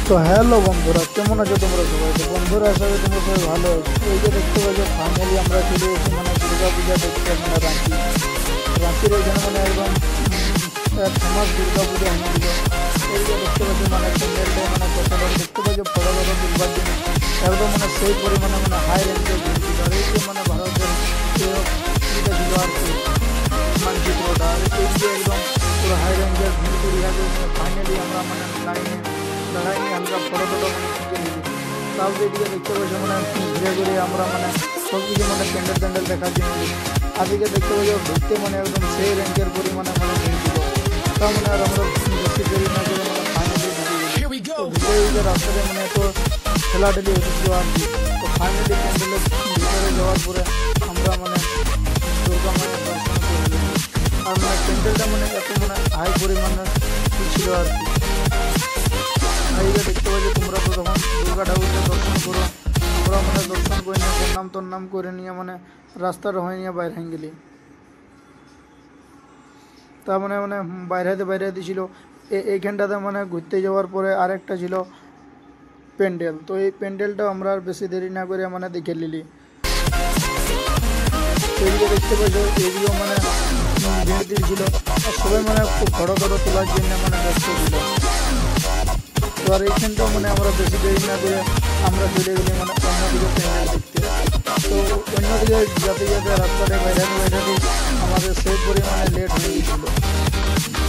তো হ্যালো বন্ধুরা, কেমন আছো তোমরা সবাই? তো বন্ধুরা, আশা করি তোমরা সবাই ভালো আছো। এই যে দেখতে পাচ্ছ, ফাইনালি আমরা চলে এসেছি মানে দুর্গা পূজা দেখতে, মানে রাঁচির এখানে মানে একদম ফেমাস দুর্গা পূজা হয়েছিল। এই যে দেখতে পাচ্ছ মানে প্যান্ডেলটা মানে কতটা দেখতে পাচ্ছ, বড় বড় দুর্গার জন্য একদম মানে সেই পরিমাণে মানে হাই রেঞ্জের ঘুরছিল। আর এই যে মানে ভারতের যে ইটা ছিল আর কি মানচিত্রটা, আর এই যে একদম পুরো হাই রেঞ্জের ভিড় তৈরি হবে। ফাইনালি আমরা মানে লাইনে দাঁড়াই নিয়ে আমরা ফটো ফটো মানে শিখে নিবি। তাও এদিকে দেখতে পাচ্ছি মানে ঘুরে ঘুরে আমরা মানে সব কিছু মানে প্যান্ডেল দেখার জন্য আজকে দেখতে পাচ্ছি ঢুকতে মানে একদম সেই র্যাঙ্কের পরিমাণে মানে ঘুরছিল। তার মানে আর আমরা বেশি দেরি না করে মানে ফাইনালি ঢুকে ঢুকে রাস্তাতে মানে এত ঠেলাঠেলি হয়েছিল আর কি। তো ফাইনালি প্যান্ডেলের ভিতরে যাওয়ার পরে আমরা মানে দুর্গা মায়ের দর্শন করি। আর মানে প্যান্ডেলটা মানে এত মানে হাই পরিমাণে ছিল আর কি। দেখতে পাচ্ছি তোমরা তো তখন দুর্গা ঠাকুরকে দর্শন করো, আমরা মানে দর্শন করে নিয়ে প্রণাম করে নিয়ে মানে রাস্তার হয়ে নিয়ে বাইরে হয়ে গেলি। তা মানে মানে বাইরে ছিল এইখানটাতে মানে ঘুরতে যাওয়ার পরে আরেকটা ছিল প্যান্ডেল। তো এই প্যান্ডেলটা আমরা আর বেশি দেরি না করে মানে দেখে নিলি। এদিকে দেখতে পাচ্ছ এদিকেও মানে ভিড় ছিল, আর সবাই মানে খুব ফটো তোলার জন্য মানে ব্যস্ত ছিল। তো আর এইখানটাও মানে আমরা বেশি দেরি না করে আমরা চলে গেলি মানে অন্যদিকে প্যান্ডেল দেখতে। তো অন্যদিকে যাতে রাস্তাটা বাইরে আমাদের সেই পরিমাণে লেট হয়ে গেছিলো।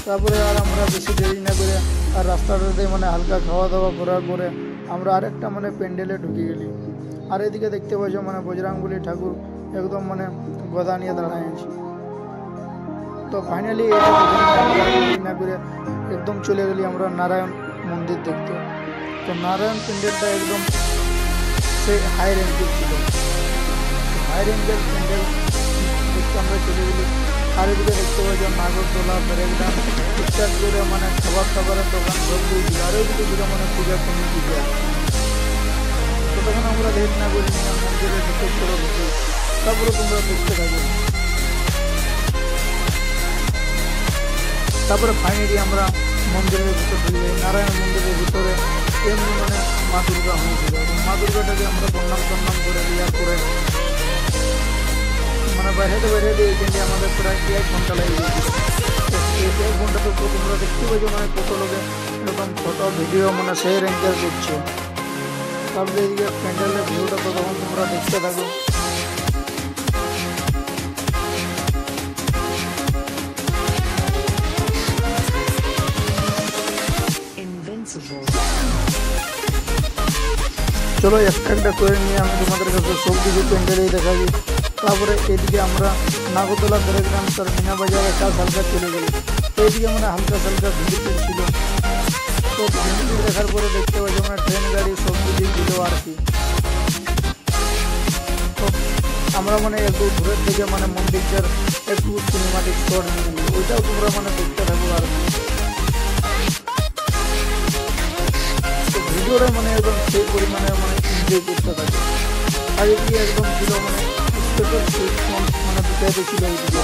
তারপরে আর আমরা বেশি দেরি না করে আর রাস্তাটাতে মানে হালকা খাওয়া দাওয়া করার পরে আমরা আরেকটা মানে প্যান্ডেলে ঢুকে গেলি। আর এদিকে দেখতে পাচ্ছ মানে বজরংবলী ঠাকুর একদম মানে গদা নিয়ে দাঁড়ায় আছে। তো ফাইনালি না করে একদম চলে গেলি আমরা নারায়ণ মন্দির দেখতে। তো নারায়ণ প্যান্ডেলটা একদম সেই হাই রেঞ্জের ছিল। হাই রেঞ্জের প্যান্ডেল দেখতে আমরা চলে গেলি। আর এদিকে দেখতে পাচ্ছি নাগরদোলা, ব্রেকডান্স ইত্যাদি করে মানে খাবারের দোকান সব দিয়েছিল। আর ওইদিকে ছিল মানে পূজা কমিটি। তো তখন আমরা লেট না করি নিয়ে মন্দিরের ভিতর করে ঢুকি। তারপরে তোমরা দেখতে থাকবে। তারপরে ফাইনালি আমরা মন্দিরের ভিতর ঢুকে যাই। নারায়ণ মন্দিরের ভিতরে এমনি মানে মা দুর্গা হয়েছিল। মা দুর্গাটাকে আমরা প্রণাম করে দেওয়ার পরে মানে বাইরে এখানে আমাদের প্রায় 1 ঘন্টা লেগে গেছিল। তো এই 1 ঘন্টা তো তোমরা দেখতে পাচ্ছ মানে কত লোকে এরকম ফটো ভিডিও মানে সেই রেঞ্জের করছে। তারপরে এদিকে প্যান্ডেলের ভিউটা তো তখন তোমরা দেখতে থাকো। চলো একটা করে নিয়ে আমি তোমাদের কাছে সব কিছু প্যান্ডেলেই দেখাবি। তারপরে এদিকে আমরা নাগরদোলা, ব্রেকডান্স আর মিনা বাজারে কাজ হালকা চলে গেল। তো এইদিকে মানে হালকা ভিড় ছিল। তো ভিড় দেখার পরে দেখতে পাচ্ছি মানে ট্রেন গাড়ি সব কিছু ছিল আর কি। তো আমরা মানে একটু দূরের থেকে মানে মন্দিরটার একটু সিনেমাটিক শট নিয়ে নিই, ওইটাও তোমরা মানে দেখতে থাকবো আর কি। ভিডিওটা মানে একদম সেই পরিমাণে মানে এনজয় করতে থাকে। আর এদিকে একদম ছিল মানে মানে দুটাইতে ছিল এইদিকে।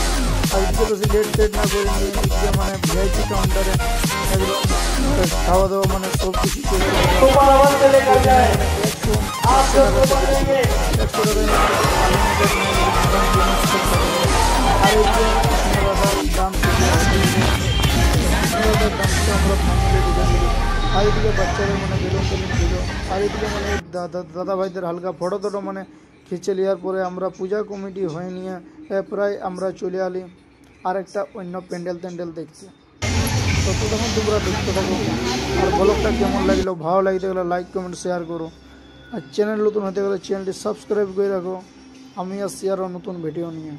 আর এদিকে বেশি লেট না করে নিয়ে এদিকে মানে ভিআইপি কাউন্টারে একদম খাওয়া দাওয়া মানে সব কিছু করে আর এদিকে বাচ্চাদের মানে বেলুন ছিল। আর এদিকে মানে দাদা ভাইদের হালকা ফটো মানে খিঁচে নেওয়ার পরে আমরা পূজা কমিটি হয়ে নিয়ে প্রায় আমরা চলে আলি আরেকটা অন্য প্যান্ডেল দেখতে। তো তখন তোমরা দেখতে থাকো। আর ব্লগটা কেমন লাগলো, ভালো লাগতে গেলে লাইক কমেন্ট শেয়ার করো। আর চ্যানেল নতুন হতে গেলে চ্যানেলটি সাবস্ক্রাইব করে রাখো। আমি আসছি আরও নতুন ভিডিও নিয়ে।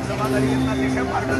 Sama dari yang nanti saya parkir